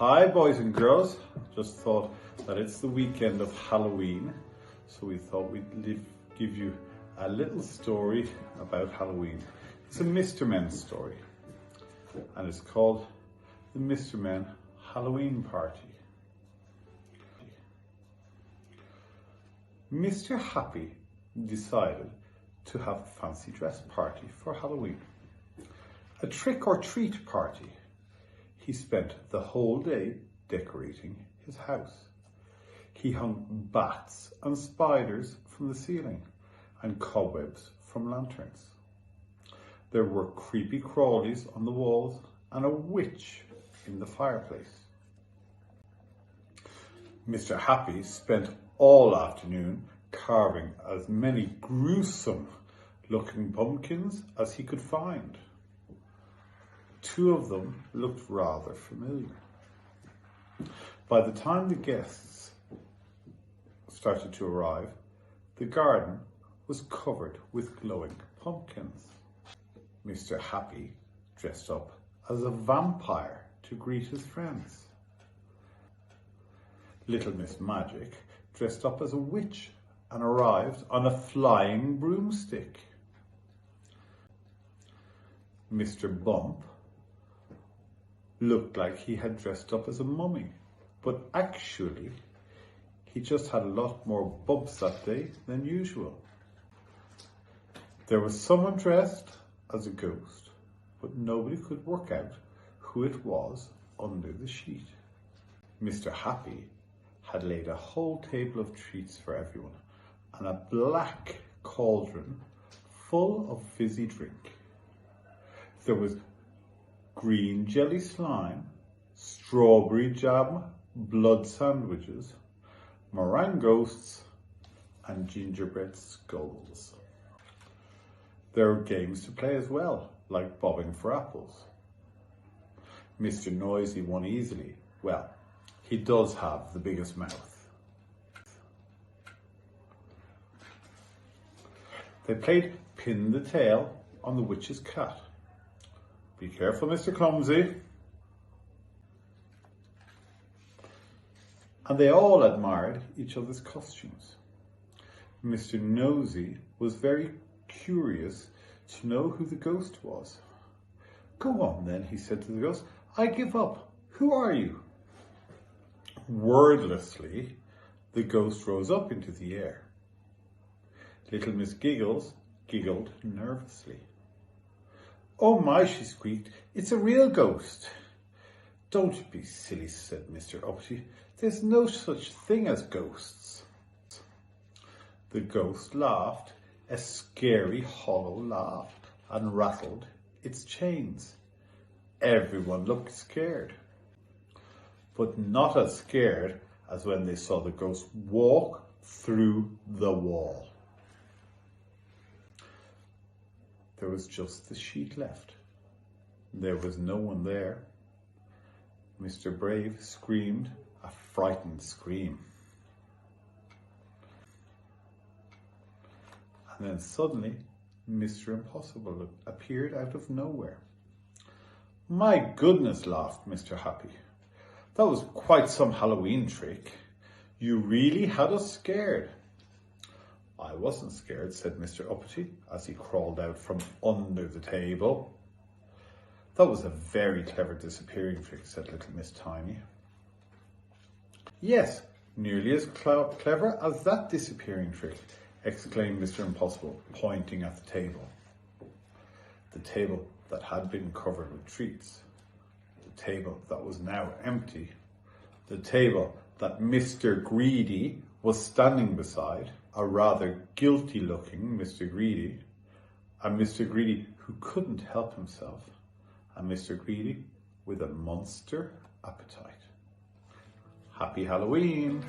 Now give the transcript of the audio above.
Hi boys and girls, just thought that it's the weekend of Halloween, so we thought we'd give you a little story about Halloween. It's a Mr. Men story, and it's called the Mr. Men Halloween Party. Mr. Happy decided to have a fancy dress party for Halloween. A trick or treat party. He spent the whole day decorating his house. He hung bats and spiders from the ceiling and cobwebs from lanterns. There were creepy crawlies on the walls and a witch in the fireplace. Mr. Happy spent all afternoon carving as many gruesome looking pumpkins as he could find. Two of them looked rather familiar. By the time the guests started to arrive, the garden was covered with glowing pumpkins. Mr. Happy dressed up as a vampire to greet his friends. Little Miss Magic dressed up as a witch and arrived on a flying broomstick. Mr. Bump looked like he had dressed up as a mummy, but actually he just had a lot more bumps that day than usual. There was someone dressed as a ghost, but nobody could work out who it was under the sheet. Mr. Happy had laid a whole table of treats for everyone and a black cauldron full of fizzy drink. There was green jelly slime, strawberry jam, blood sandwiches, meringue ghosts, and gingerbread skulls. There were games to play as well, like bobbing for apples. Mr. Noisy won easily. Well, he does have the biggest mouth. They played pin the tail on the witch's cat. Be careful, Mr. Clumsy. And they all admired each other's costumes. Mr. Nosy was very curious to know who the ghost was. Go on then, he said to the ghost. I give up. Who are you? Wordlessly, the ghost rose up into the air. Little Miss Giggles giggled nervously. Oh my, she squeaked, it's a real ghost. Don't be silly, said Mr. Uppity. There's no such thing as ghosts. The ghost laughed, a scary hollow laugh, and rattled its chains. Everyone looked scared, but not as scared as when they saw the ghost walk through the wall. There was just the sheet left. There was no one there. Mr. Brave screamed a frightened scream. And then suddenly, Mr. Impossible appeared out of nowhere. My goodness, laughed Mr. Happy. That was quite some Halloween trick. You really had us scared. I wasn't scared, said Mr. Uppity as he crawled out from under the table. That was a very clever disappearing trick, said little Miss Tiny. Yes, nearly as clever as that disappearing trick, exclaimed Mr. Impossible, pointing at the table. The table that had been covered with treats. The table that was now empty. The table that Mr. Greedy was standing beside. A rather guilty-looking Mr. Greedy, a Mr. Greedy who couldn't help himself, a Mr. Greedy with a monster appetite. Happy Halloween!